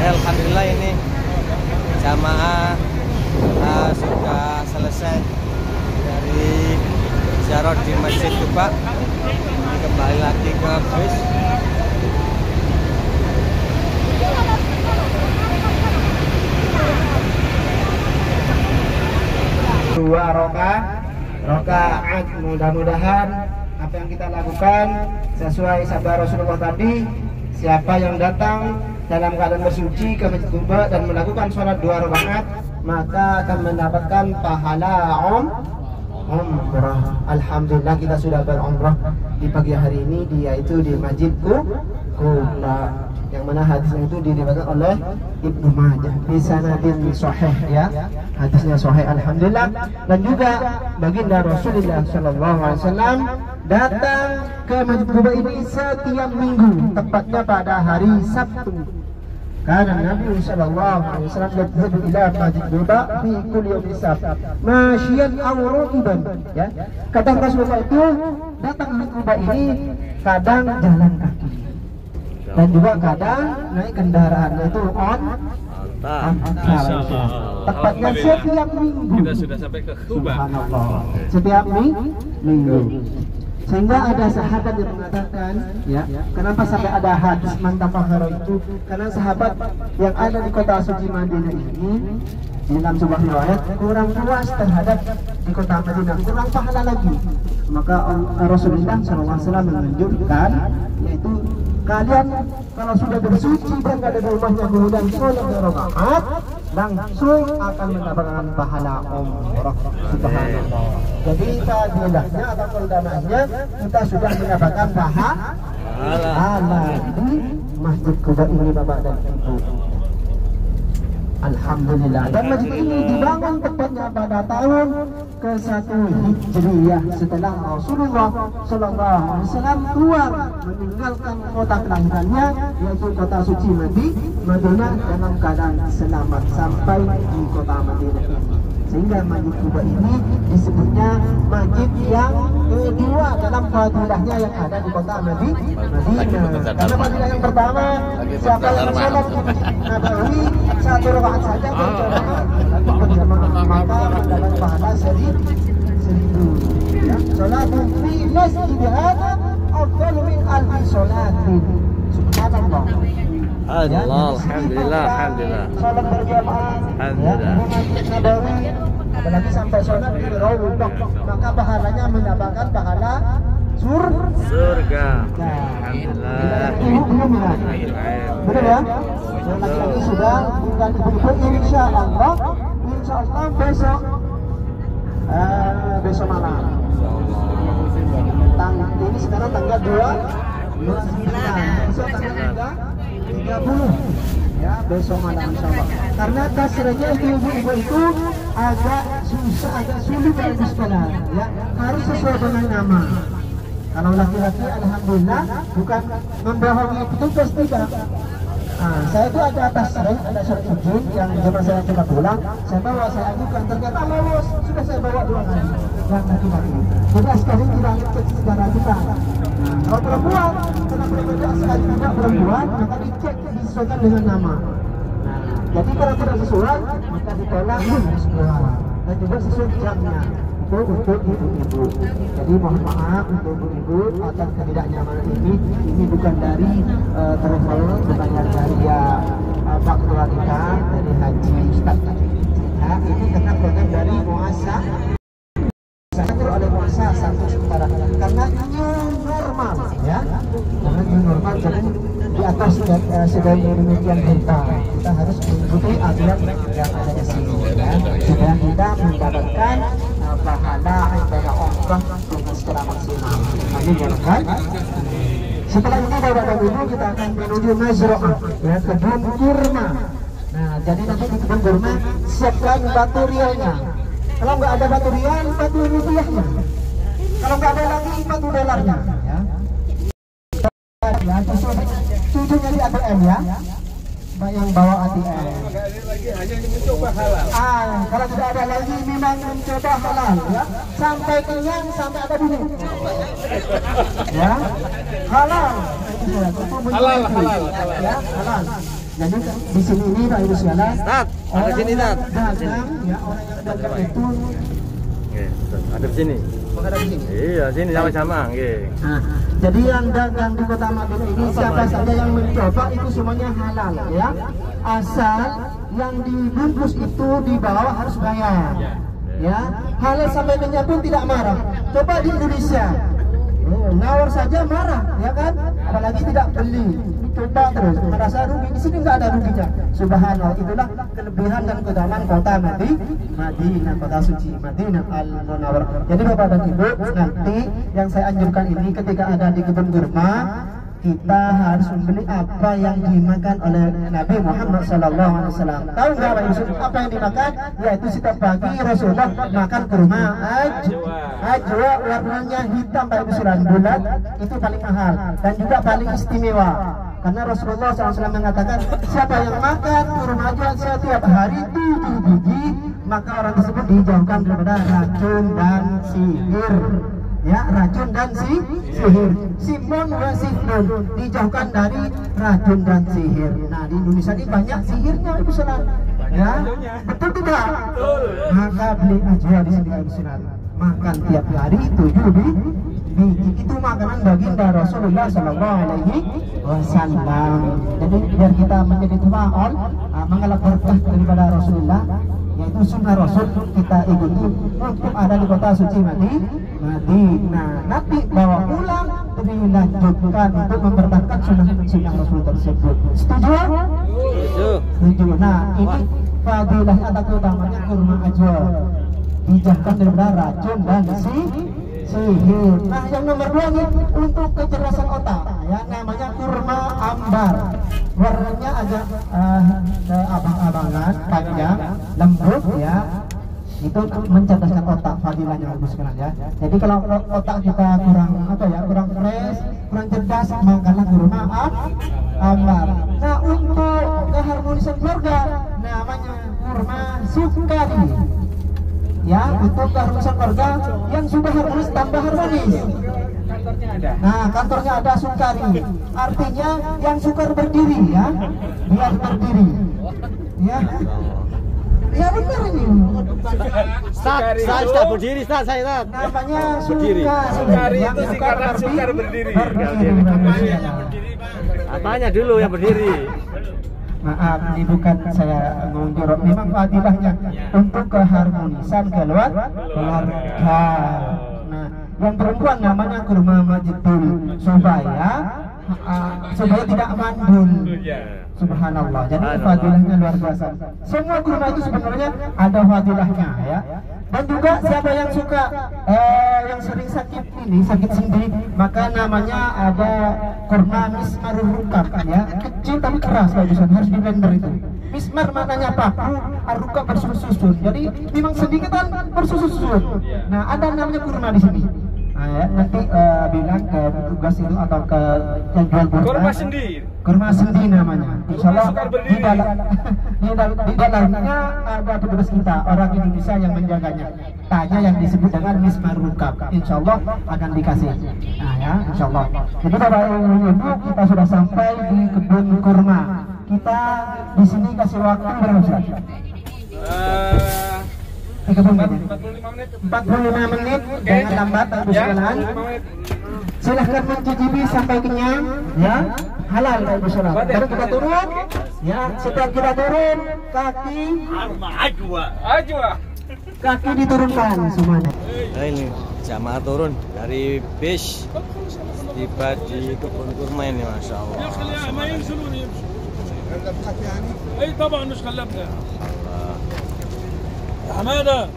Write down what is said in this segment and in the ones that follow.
Alhamdulillah ini jamaah sudah selesai dari ziarah di Masjid Quba. Kembali lagi ke bis. Dua rakaat, mudah-mudahan apa yang kita lakukan sesuai sabda Rasulullah tadi. Siapa yang datang dalam keadaan bersuci ke Masjid Quba dan melakukan sholat 2 rakaat, maka akan mendapatkan pahala umrah. Alhamdulillah kita sudah berumrah di pagi hari ini, yaitu di Masjid Quba, yang mana hadisnya itu diriwayatkan oleh Ibnu Majah bi sanadin sahih, ya, hadisnya sahih alhamdulillah. Dan juga baginda Rasulullah sallallahu alaihi wasallam datang ke Masjid Quba ini setiap minggu, tepatnya pada hari Sabtu. Karena Nabi sallallahu alaihi wasallam yadhhabu ila Masjid Quba fi kulli yawm Sabt masyian aw rakiban, ya. Kadang Rasulullah itu datang ke Quba ini kadang jalan kaki dan juga kadang naik kendaraan, yaitu tepatnya setiap minggu. Kita sudah sampai ke Quba. Setiap minggu. Sehingga ada sahabat yang mengatakan, ya, kenapa sampai ada hadis mantafahara itu? Karena sahabat yang ada di kota suci Madinah ini dalam sebuah riwayat kurang puas terhadap di kota Madinah, kurang pahala lagi. Maka Rasulullah SAW menunjukkan, yaitu kalian kalau sudah bersuci dan ada di rumahnya kemudian sholat 2 rakaat, langsung akan mendapatkan pahala umrah. Subhanallah. Jadi fadilahnya atau keutamaannya kita sudah mendapatkan pahala di Masjid Quba ini, Bapak dan Ibu. Alhamdulillah. Dan masjid ini dibangun tepatnya pada tahun ke-1 Hijriyah setelah Rasulullah SAW keluar meninggalkan kota kelahirannya, yaitu kota suci Madinah, dalam keadaan selamat sampai di kota Madinah ini. Sehingga Masjid Quba ini disebutnya masjid yang kedua dalam fadilahnya yang ada di kota Madinah. Karena fadilah yang pertama, siapa yang sholat di Masjid Nabawi 1 rakaat saja berjamaah, maka mendapat pahala 1000. Ya, sholatu fi masjid hadza afdalu min alfi sholatin. Subhanallah. Alhamdulillah. Sholat berjamaah, alhamdulillah, ya, di Masjid Nabawi, apalagi sampai sholat di Raudhah, maka pahalanya mendapatkan pahala surga. Alhamdulillah. Belum ya? Benar ya? Yang laki-laki sudah, tinggal ibu-ibu. Insya Allah besok malam. Ini sekarang tanggal 29. Besok tanggal 30. Ya, besok malam insyaallah. Karena kasranya ibu-ibu itu agak susah, agak sulit dari sekolah, ya. Harus sesuai dengan nama. Kalau laki-laki alhamdulillah bukan membohongi petugas, tidak. Saya itu ada tasreh, ada surat izin yang zaman saya coba pulang, saya bawa, saya ajukan, ternyata lolos, sudah saya bawa 2 kali yang laki-laki. Jadi sekali tidak cek secara kita. Kalau perempuan, karena berbeda sekali juga perempuan, maka dicek disesuaikan dengan nama. Jadi kalau tidak sesuai, maka ditolak sekolah. Dan juga sesuai jamnya. Itu untuk ibu-ibu. Jadi mohon maaf untuk ibu-ibu atas ketidaknyamanan ini bukan dari travel, bukan dari faktor kita, dari haji Ustaz. Nah, ini karena program dari muasa oleh muasa satu sementara, karena new normal, ya, karena new normal. Jadi di atas sedang demikian kita harus mengikuti aturan yang ada di sini, ya, supaya kita mendapatkan pahala ibadah umrah dengan secara maksimal. Amin ya Rabbal. Setelah ini Bapak dan Ibu kita akan menuju Mazra'ah, ya, kebun kurma. Nah, jadi nanti di kebun kurma siapkan batu rialnya. Kalau nggak ada batu rial, batu rupiahnya. Kalau nggak ada lagi, batu dolarnya, ya. Ya, cucunya di ATM, ya. Yang bawa ATM. Kalau tidak ada lagi, memang mencoba halal, ya. Sampai kenyang, sampai ada duit. Ya, halal. Halal. Ya, halal. Jadi di sini ini Pak Ibu sekalian, Tat, ada sini Tat. dagang ya, orang yang dagang itu Ada di sini. ada di sini. Iya, sini sama-sama, nggih. Nah, jadi yang dagang di Kota Madiun ini siapa saja yang mencoba itu semuanya halal ya. Asal yang dibungkus itu dibawa harus bayar. Ya, halal sampai pun tidak marah. Coba di Indonesia, nawar saja marah, ya kan? Apalagi tidak beli. Coba terus merasa rugi, di sini nggak ada ruginya. Subhanallah, itulah kelebihan dan keutamaan kota Madinah, kota suci Madinah Al-Munawwarah. Jadi Bapak dan Ibu, nanti yang saya anjurkan ini ketika ada di kebun kurma, kita harus membeli apa yang dimakan oleh Nabi Muhammad SAW. Tahu nggak Pak Yusuf apa yang dimakan? Yaitu setiap pagi Rasulullah makan kurma ajwa, warnanya hitam Pak Yusuf, bulat, itu paling mahal dan juga paling istimewa. Karena Rasulullah SAW mengatakan siapa yang makan kurma ajwa setiap hari 7 biji, maka orang tersebut dijauhkan daripada racun dan sihir. Ya, racun dan sihir. Simon wa sihir, dijauhkan dari racun dan sihir. Nah, di Indonesia ini banyak sihirnya Ibu Saudara. Ya, betul tidak? Maka beli ajwa di sini Ibu Saudara. Makan tiap hari 7 biji. Itu makanan baginda Rasulullah Sallallahu Alaihi Wasallam. Jadi biar kita menjadi tafaul, mengalami berkah daripada Rasulullah, yaitu sunnah Rasul kita ikuti untuk ada di kota suci Madinah. Nanti bawa pulang dilanjutkan untuk mempertahankan sunnah Rasul tersebut. Setuju? Setuju. Nah, ini fadilah atau keutamanya kurma ajwa, dijauhkan daripada racun dan sihir. Nah, yang nomor 2 nih untuk kecerdasan otak ya, namanya kurma ambar. Warnanya agak abang-abangan, panjang, lembut ya. Itu mencerdaskan otak, fadilahnya bagus sekali ya. Jadi kalau otak kita kurang fresh, kurang cerdas, makanlah kurma ambar. Nah, untuk keharmonisan keluarga namanya kurma sukari. Ya, untuk keharmonisan keluarga yang sudah harmonis tambah harmonis. Nah, kantornya ada sukari. Artinya yang sukar berdiri ya, biar berdiri. Ya. Ya benar ini. Saya sudah berdiri, saya. Namanya sukari itu singkatan sukar berdiri. Apanya dulu yang berdiri? Maaf, ini bukan saya mengunjur. Memang fadilahnya untuk keharmonisan keluarga. Nah, yang perempuan namanya kurma majdul supaya tidak mandul. Subhanallah. Jadi fadilahnya luar biasa. Semua kurma itu sebenarnya ada fadilahnya ya. Dan juga siapa yang suka yang sering sakit sendi, maka namanya ada kurma mismar rukab ya, kecil tapi keras harus di blender itu. Mismar maknanya paku, rukab bersusun-susun. Jadi memang sendi kita bersusun-susun. Nah, ada namanya kurma di sini. Nah, ya, nanti bilang ke petugas itu atau ke yang jual kurma sendi namanya. Insyaallah di dalamnya ada petugas kita orang Indonesia yang menjaganya. Tanya yang disebut dengan mismar rukab. Insyaallah akan dikasih. Nah ya, insyaallah. Jadi Bapak Ibu, kita sudah sampai di kebun kurma. Kita di sini kasih waktu berapa sih? 45 menit, jangan lambat Ibu sekalian. Silahkan mencicipi sampai kenyang ya, halal Ibu sekalian. Baru kita turun ya, setelah kita turun kaki diturunkan semuanya. Nah, ini jamaah turun dari bis tiba di kebun kurma ini, masya Allah. طبعا مش خلفنا حماده.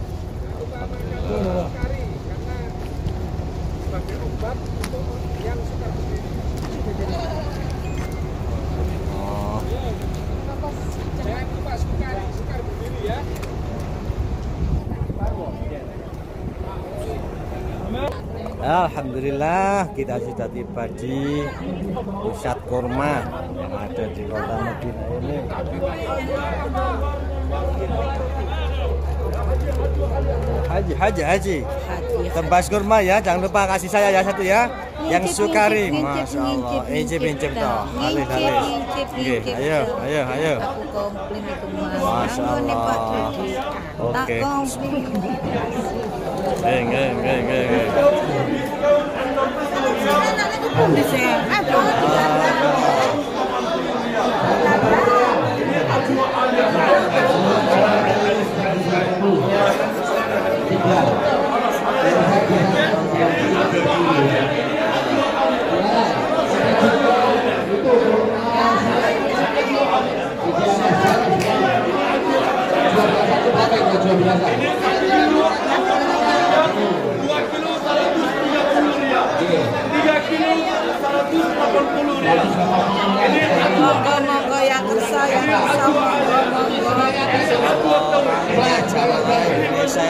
Alhamdulillah kita sudah tiba di pusat kurma yang ada di kota Madinah ini. Haji. Tebas kurma ya, jangan lupa kasih saya ya satu ya. Yang sukari, masya Allah. Incip toh. Halil. Nggih, ayo. Aku komplain itu Mas. Masya Allah. Tak Oke. komplain. Nggih. Moga-moga yang kersa monggo. Indonesia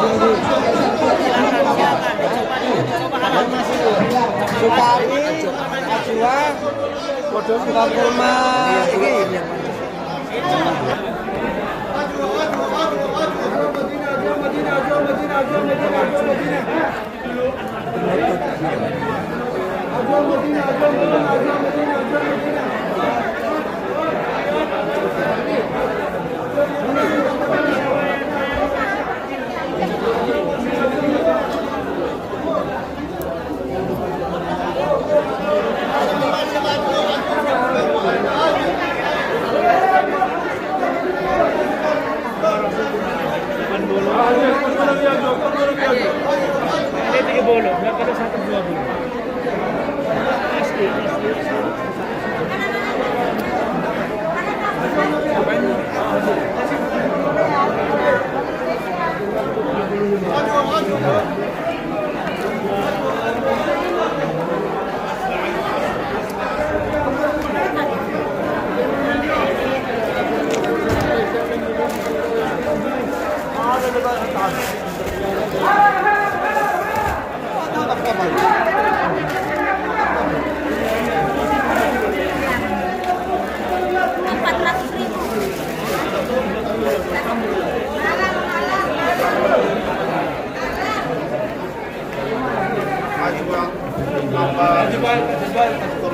ini. Sukari, ajwa, kurma ini.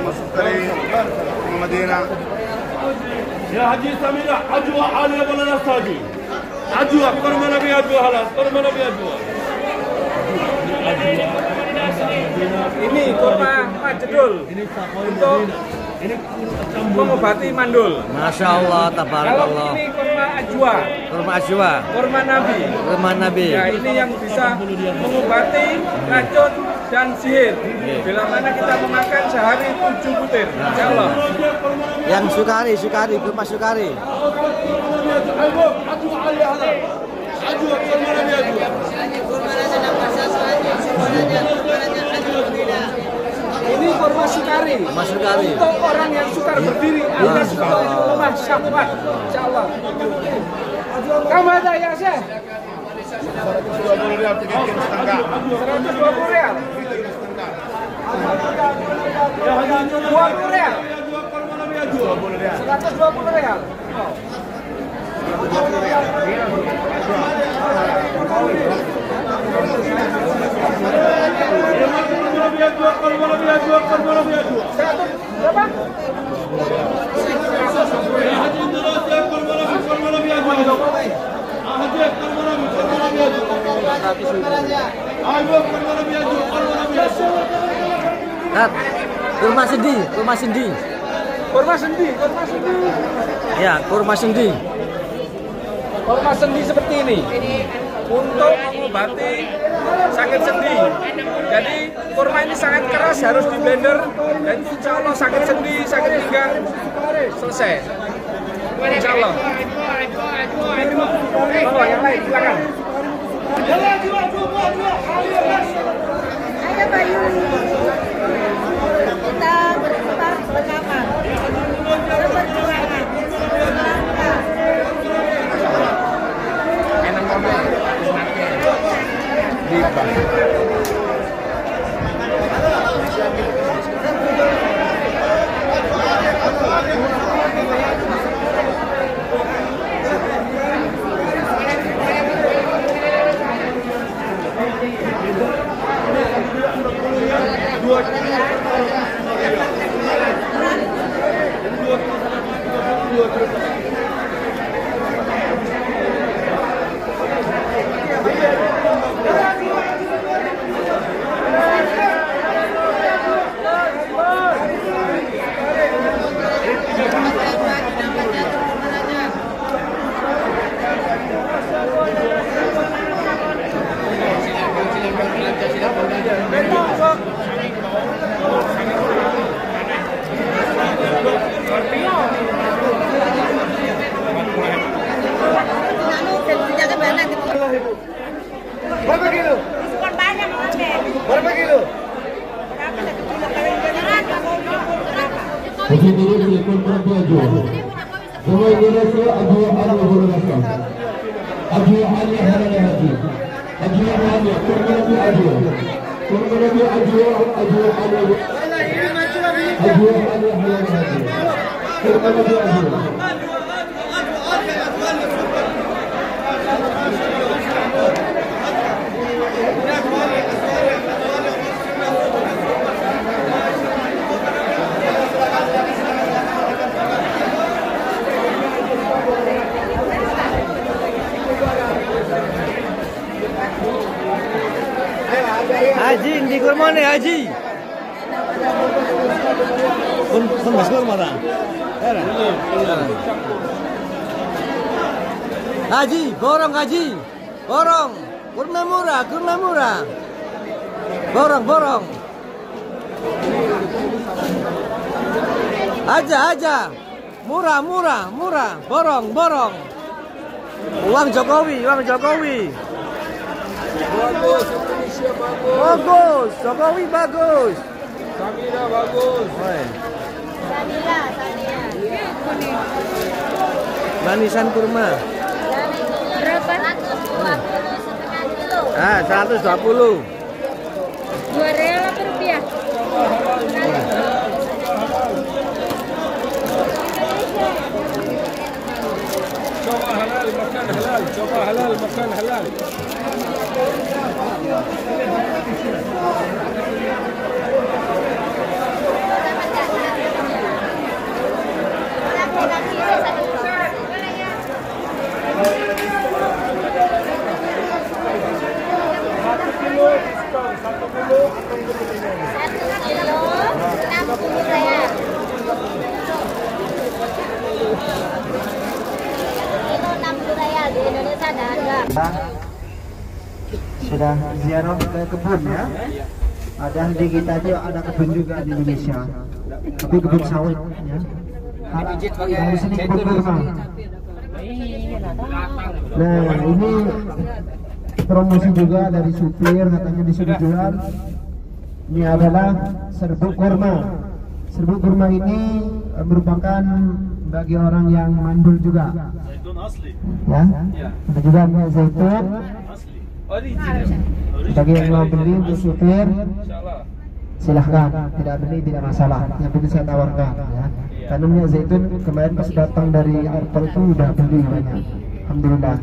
masuk dari Madinah. يا حجي سميرة أجوا عالية ولا نستاجي أجوا كرمنا بأجوا خلاص كرمنا بأجوا ini kurma majedul untuk mengobati mandul. Masya Allah, tabarakallah. Kalau ini kurma ajwa, kurma nabi. Ya, ini yang bisa mengobati racun dan sihir. Bila mana kita memakan sehari 7 butir, insya Allah. Yang sukari, kurma sukari. Ini kurma sukari. Untuk orang yang sukar berdiri, alias untuk lemah syahwat, insya Allah. Kamu ada ya, Syekh? 120 rial, 3 kilo setengah. 120 rial. 20 rial. 120 rial. Berapa? Kurma sendi. Ya, kurma sendi. Kurma sendi seperti ini untuk mengobati sakit sendi. Jadi kurma ini sangat keras, harus di blender dan insya Allah sakit sendi, sakit pinggang selesai. Insya Allah. Oh, yang lain silakan. Ayo Bayu. Kita Rekaman. Perjuangan. Enak banget. Riba. Berapa kilo? Bukan banyak banget. Berapa kilo? Posisi di Kultur Baju. Semua Indonesia Abu Ali Burasa. Abu Ali Halal Haji. Abu Ali Kurmanabi Abu. Kurmanabi Abu Abu Ali. Abu Ali Halal Haji. Kurmanabi Abu. Haji, di kurma nih Haji. Pun mas kurma tak? Haji, borong Haji, borong. Kurma murah, kurma murah. Borong, borong. Aja. Murah, murah, murah. Borong, borong. Uang Jokowi, uang Jokowi. Bagus, Indonesia bagus. Bagus, Jokowi bagus. Samira bagus. Manisan kurma. Berapa? 120. 2 real apa rupiah? Coba halal, makan halal. Coba halal, makan halal. Di Indonesia ada. Sudah ziarah ke kebun ya. Ada di kita aja ada kebun juga di Indonesia. Tapi kebun sawit ya. Dari sini kebun kurma. Nah ini promosi juga dari supir katanya disuruh jual. Ini adalah serbuk kurma. Serbuk kurma ini merupakan bagi orang yang mandul juga. Ya, ada juga minyak zaitun. Bagi yang mau beli untuk supir, silahkan. Tidak beli tidak masalah. Yang penting saya tawarkan. Ya. Karena minyak zaitun kemarin pas datang dari airport itu udah beli banyak. Alhamdulillah.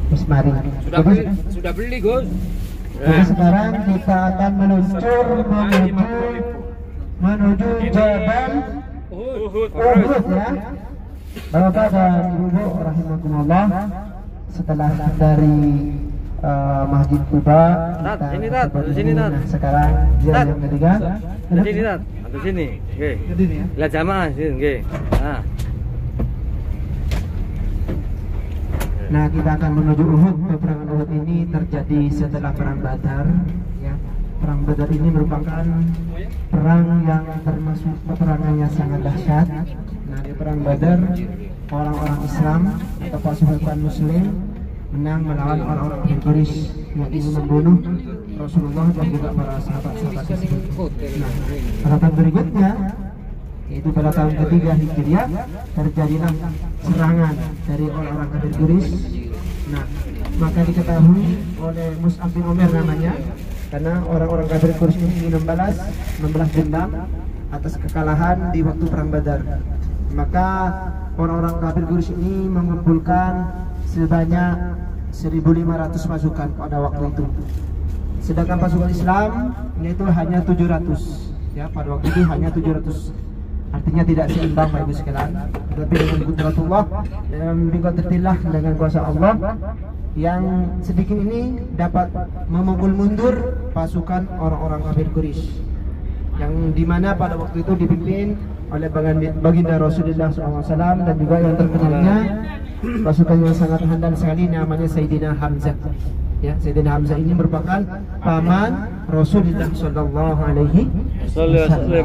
Terus mari. Sudah beli, Gus. Jadi sekarang kita akan meluncur menuju Jabal Uhud ya. Bapak dan Ibu rahimakumullah, setelah dari Masjid Kuba kita sekarang ziarah yang ketiga. Sini Tat, atau sini. Nggih. Lah jamaah sini nggih. Nah, kita akan menuju Uhud. Peperangan Uhud ini terjadi setelah perang Badar ya. Perang Badar ini merupakan perang yang termasuk peperangannya sangat dahsyat. Nah, di perang Badar orang-orang Islam atau pasukan Muslim menang melawan orang-orang Quraisy yang ingin membunuh Rasulullah dan juga para sahabat-sahabat tersebut. Nah, pada tahun berikutnya, yaitu pada tahun ketiga Hijriah, terjadilah serangan dari orang-orang kafir Quraisy. Nah, maka diketahui oleh Mus'ab bin Umair namanya, karena orang-orang kafir Quraisy ini ingin membalas dendam atas kekalahan di waktu perang Badar. Maka orang-orang kafir Quraisy ini mengumpulkan sebanyak 1.500 pasukan pada waktu itu. Sedangkan pasukan Islam yaitu hanya 700. Ya, pada waktu itu hanya 700. Artinya tidak seimbang Bapak Ibu sekalian. Tetapi dengan qudratullah dan biqadratillah, dengan kuasa Allah, yang sedikit ini dapat memukul mundur pasukan orang-orang kafir Quraisy, yang dimana pada waktu itu dipimpin oleh baginda Rasulullah SAW, dan juga yang terkenalnya pasukan yang sangat handal sekali namanya Sayyidina Hamzah. Ya, Sayyidina Hamzah ini merupakan paman Rasulullah Sallallahu Alaihi Wasallam.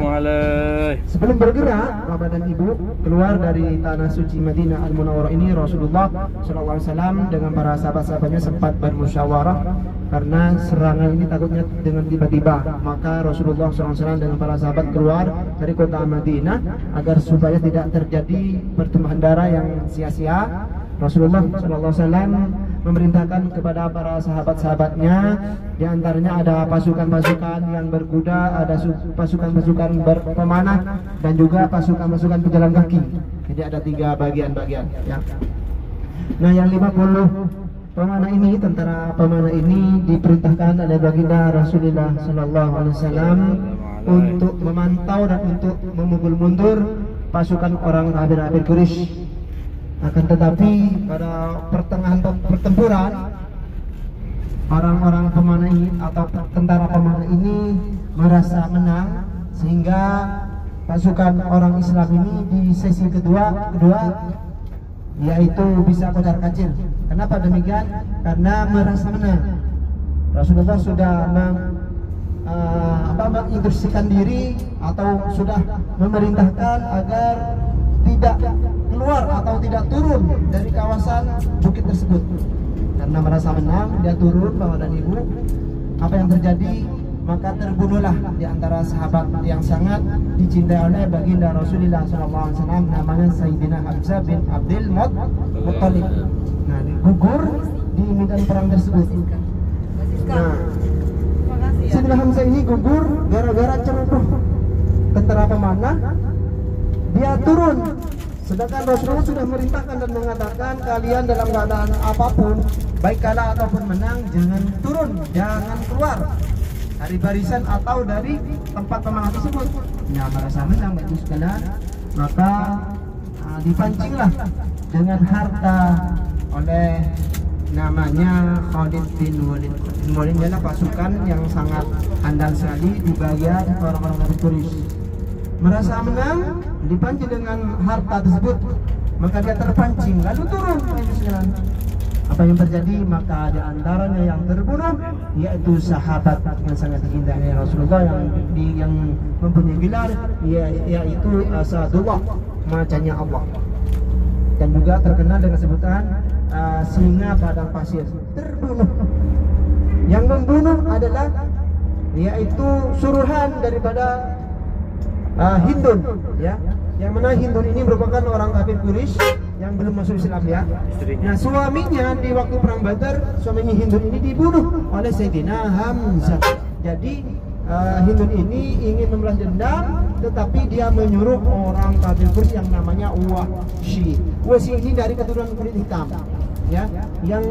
Sebelum bergerak, Bapak dan Ibu, keluar dari tanah suci Madinah Al-Munawwarah ini, Rasulullah Sallallahu Alaihi Wasallam dengan para sahabat-sahabatnya sempat bermusyawarah karena serangan ini takutnya dengan tiba-tiba. Maka Rasulullah SAW dengan para sahabat keluar dari kota Madinah agar supaya tidak terjadi pertumpahan darah yang sia-sia. Rasulullah SAW memerintahkan kepada para sahabat-sahabatnya, di antaranya ada pasukan-pasukan yang berkuda, ada pasukan-pasukan berpemanah, dan juga pasukan-pasukan pejalan kaki. Jadi ada 3 bagian-bagian. Ya. Nah, yang 50 pemanah ini, tentara pemanah ini diperintahkan oleh baginda Rasulullah SAW untuk memantau dan untuk memukul mundur pasukan orang kafir Quraisy. Akan tetapi pada pertengahan pertempuran, orang-orang pemanah ini atau tentara pemanah ini merasa menang, sehingga pasukan orang Islam ini di sesi kedua yaitu bisa kocar-kacir. Kenapa demikian? Karena merasa menang. Rasulullah sudah menginstruksikan diri atau sudah memerintahkan agar tidak keluar atau tidak turun dari kawasan bukit tersebut. Karena merasa menang, dia turun, Bapak dan Ibu. Apa yang terjadi? Maka terbunuhlah di antara sahabat yang sangat dicintai oleh baginda Rasulullah SAW, namanya Sayyidina Hamzah bin Abdul Muttalib. Nah, gugur di medan perang tersebut. Nah, Sayyidina Hamzah ini gugur gara-gara ceroboh tentara pemanah. Dia turun. Sedangkan Rasulullah sudah merintahkan dan mengatakan, kalian dalam keadaan apapun, baik kalah ataupun menang, jangan turun, jangan keluar dari barisan atau dari tempat pemanah tersebut. Nah, merasa menang Bapak Ibu sekalian, maka dipancinglah dengan harta oleh namanya Khalid bin Walid. Walid adalah pasukan yang sangat handal sekali di bagian orang-orang kafir Quraisy. Merasa menang, dipancing dengan harta tersebut, maka dia terpancing lalu turun. Apa yang terjadi? Maka di antaranya yang terbunuh yaitu sahabat yang sangat dicintai Rasulullah yang mempunyai gelar yaitu Asadullah, macanya Allah, dan juga terkenal dengan sebutan singa padang pasir, terbunuh. Yang membunuh adalah yaitu suruhan daripada Hindun, ya. Yang mana Hindun ini merupakan orang kafir Quraisy yang belum masuk Islam, ya. Nah, suaminya di waktu perang Badar, suaminya Hindun ini dibunuh oleh Sayyidina Hamzah. Jadi Hindun ini ingin membalas dendam, tetapi dia menyuruh orang kafir Quraisy yang namanya Wahsy. Wahsy ini dari keturunan kulit hitam, ya, yang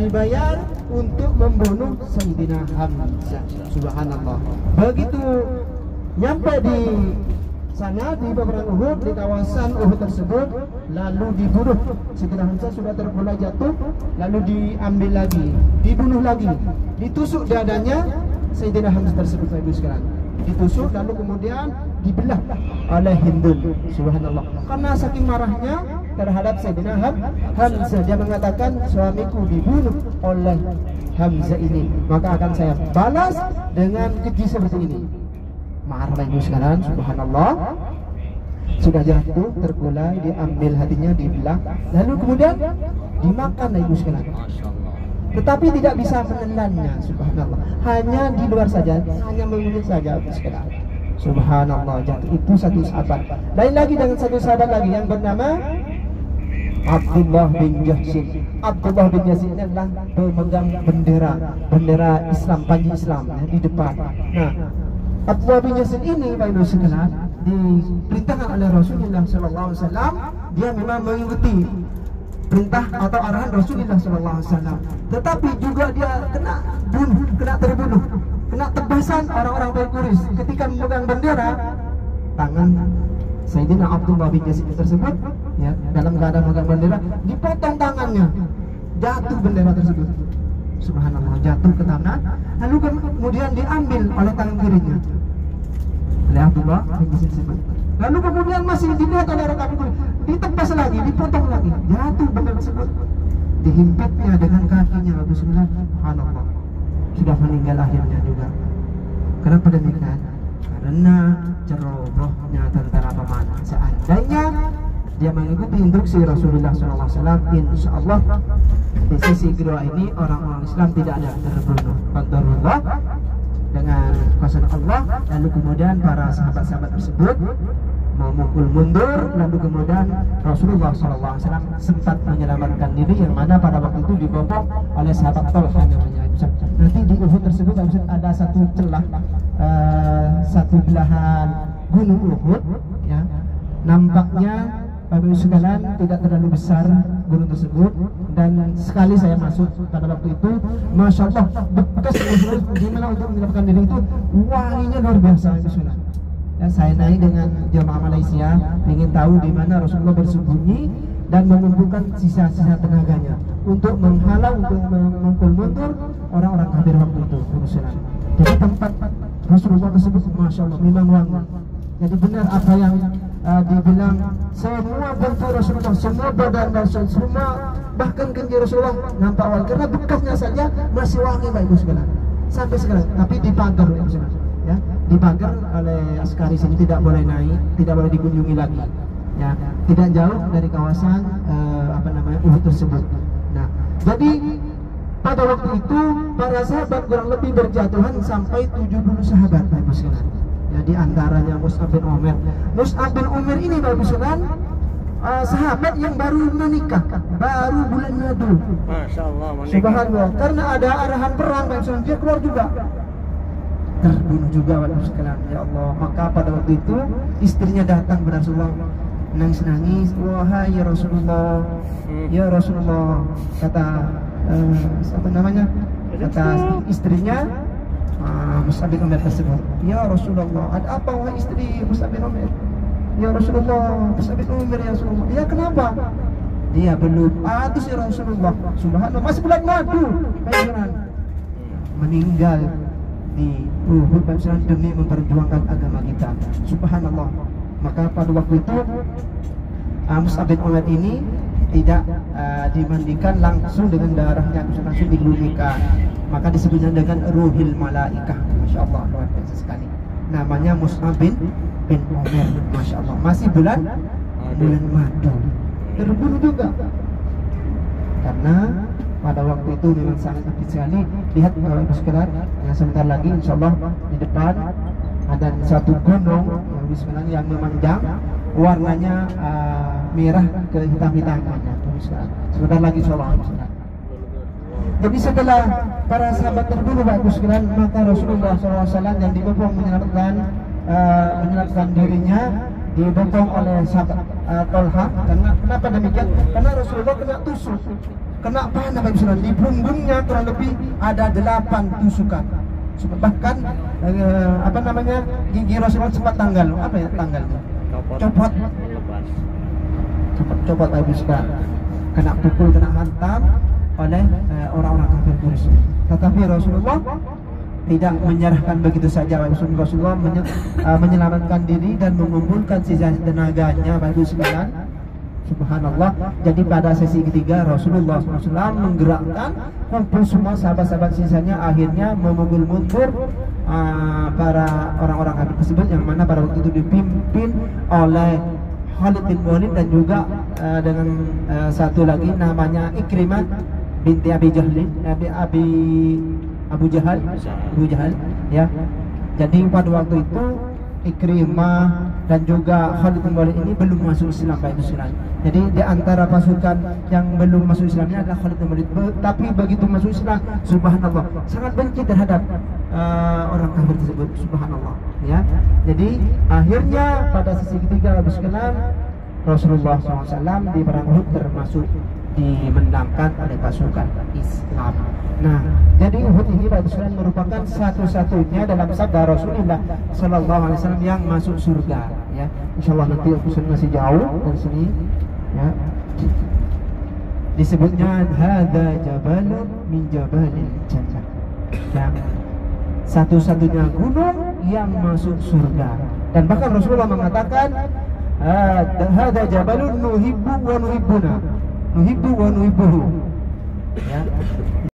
dibayar untuk membunuh Sayyidina Hamzah. Subhanallah. Begitu nyampe di sana di peperangan Uhud, di kawasan Uhud tersebut, lalu dibunuh. Sayyidina Hamzah sudah terbelah jatuh, lalu diambil lagi, dibunuh lagi, ditusuk dadanya Sayyidina Hamzah tersebut, Ibu sekalian. Ditusuk lalu kemudian dibelah oleh Hindun. Subhanallah. Karena saking marahnya terhadap Sayyidina Hamzah, dia mengatakan, suamiku dibunuh oleh Hamzah ini, maka akan saya balas dengan keji seperti ini. Marah Ibu sekalian, subhanallah. Sudah jatuh, terkulai, diambil hatinya, dibelah, lalu kemudian dimakan Ibu sekalian. tetapi tidak bisa menelannya. Subhanallah, hanya di luar saja, hanya mengunyah saja sekedar. Subhanallah, jatuh. Itu satu sahabat. Lain lagi dengan satu sahabat lagi yang bernama Abdullah bin Jahshin. Abdullah bin Jahshin adalah pemegang bendera Islam, panji Islam ya, di depan. Nah, Abdullah bin Jahshin ini Bapak Ibu sekalian diperintahkan oleh Rasulullah SAW. Dia memang mengikuti perintah atau arahan Rasulullah SAW, tetapi juga dia kena terbunuh, kena tebasan orang-orang Quraisy ketika memegang bendera. Tangan Sayyidina Abdullah bin Jahshin tersebut ya, dalam keadaan memegang bendera, dipotong tangannya, jatuh bendera tersebut. Subhanallah, jatuh ke tanah, lalu kemudian diambil oleh tangan kirinya oleh Abdullah bin Jahshin tersebut. Lalu kemudian masih dilihat oleh orang kafir, ditebas lagi, dipotong lagi, jatuh bendera tersebut, dihimpitnya dengan kakinya. Bismillah, subhanallah, sudah meninggal akhirnya juga. Kenapa demikian? Karena cerobohnya tentara pemanah. Seandainya dia mengikuti instruksi Rasulullah SAW, insya Allah di sisi kedua ini orang-orang Islam tidak ada terbunuh. Qadarullah, dengan kuasa Allah. Lalu kemudian para sahabat-sahabat tersebut memukul mundur, lalu kemudian Rasulullah SAW sempat menyelamatkan diri, yang mana pada waktu itu dibopong oleh sahabat Talha namanya. Nanti di Uhud tersebut ada satu celah, satu belahan gunung Uhud ya, nampaknya Bapak Ibu sekalian tidak terlalu besar gunung tersebut, dan sekali saya masuk pada waktu itu, masya Allah, bekas gimana untuk menyelamatkan diri itu wanginya luar biasa. Ya, saya naik dengan jamaah Malaysia, ingin tahu di mana Rasulullah bersembunyi dan mengumpulkan sisa-sisa tenaganya untuk menghalau, untuk memukul mundur orang-orang kafir waktu itu. Jadi tempat Rasulullah tersebut, masya Allah, memang wangi. Jadi benar apa yang dibilang, semua bentuk Rasulullah, semua badan Rasul, semua bahkan kendi Rasulullah nampak wangi karena bekasnya saja masih wangi Bapak Ibu sekalian sampai sekarang. Tapi dipagar ya, dipagar oleh askari sini, tidak boleh naik, tidak boleh dikunjungi lagi ya, tidak jauh dari kawasan Uhud tersebut. Nah, jadi pada waktu itu para sahabat kurang lebih berjatuhan sampai 70 sahabat Bapak Ibu sekalian. Ya, di antaranya Mus'ab bin Umair. Mus'ab bin Umair ini Bapak Ibu sekalian, sahabat yang baru menikah, baru bulan madu. Masya Allah, Subhanallah, karena ada arahan perang Bapak Ibu sekalian, dia keluar juga, terbunuh juga Bapak Ibu sekalian. Ya Allah, maka pada waktu itu istrinya datang kepada Rasulullah, nangis-nangis, wahai ya Rasulullah, ya Rasulullah, kata kata istrinya Mus'ab bin Umair tersebut, ya Rasulullah, ada apa wahai istri Mus'ab bin Umair? Ya Rasulullah, Mus'ab bin Umair ya Rasulullah. Ya kenapa? Dia belum atus ya Rasulullah. Subhanallah, masih bulan madu, meninggal di Uhud demi memperjuangkan agama kita. Subhanallah. Maka pada waktu itu Mus'ab bin Umair ini tidak dimandikan langsung dengan darahnya, langsung digelumikan. Maka disebutnya dengan ruhil malaikah. Masya Allah, luar biasa sekali. Namanya Mus'ab bin Umair. Masya Allah, masih bulan madu, terbunuh juga. Karena pada waktu itu memang sangat aktif sekali. Lihat Bapak Ibu sekalian, yang sebentar lagi insya Allah di depan ada satu gunung yang memanjang, warnanya merah ke hitam-hitamnya. Sebentar lagi insya Allah. Jadi setelah para sahabat terbunuh Bapak Ibu sekalian, maka Rasulullah SAW yang dibopong menyelamatkan dirinya, dibopong oleh sahabat Talha. Kenapa demikian? Karena Rasulullah kena tusuk, kena panah Bapak Ibu sekalian. Di punggungnya kurang lebih ada 8 tusukan. Bahkan gigi Rasulullah sempat tanggal. Apa ya tanggal itu? Copot Bapak Ibu sekalian. Kena pukul, kena hantam oleh orang-orang kafir Quraisy. Tetapi Rasulullah tidak menyerahkan begitu saja. Rasulullah menyelamatkan diri dan mengumpulkan sisa tenaganya Bapak Ibu sekalian. Subhanallah. Jadi pada sesi ketiga Rasulullah SAW menggerakkan kumpul semua sahabat-sahabat sisanya, akhirnya memukul mundur para orang-orang kafir tersebut, yang mana pada waktu itu dipimpin oleh Khalid bin Walid dan juga dengan satu lagi namanya Ikrimah binti Abi Abu Jahal ya. Jadi pada waktu itu Ikrimah dan juga Khalid bin Walid ini belum masuk Islam Pak Islam. Jadi di antara pasukan yang belum masuk Islam ini adalah Khalid bin Walid. Tapi begitu masuk Islam, subhanallah, sangat benci terhadap orang kafir tersebut, subhanallah ya. Jadi akhirnya pada sisi ketiga habis kelam Rasulullah SAW di perang Uhud termasuk dimenangkan oleh pasukan Islam. Nah, jadi Uhud ini Pak Islam merupakan satu-satunya dalam sabda Rasulullah Sallallahu Alaihi Wasallam yang masuk surga. Ya, insyaallah nanti aku masih jauh dari sini. Ya, disebutnya hadza jabalun min jabalil jannah. Yang satu-satunya gunung yang masuk surga. Dan bahkan Rasulullah mengatakan hadza jabalun nuhibbu wa nuhibbuna. Nuhibbu wa nuhibbuhu. Ya.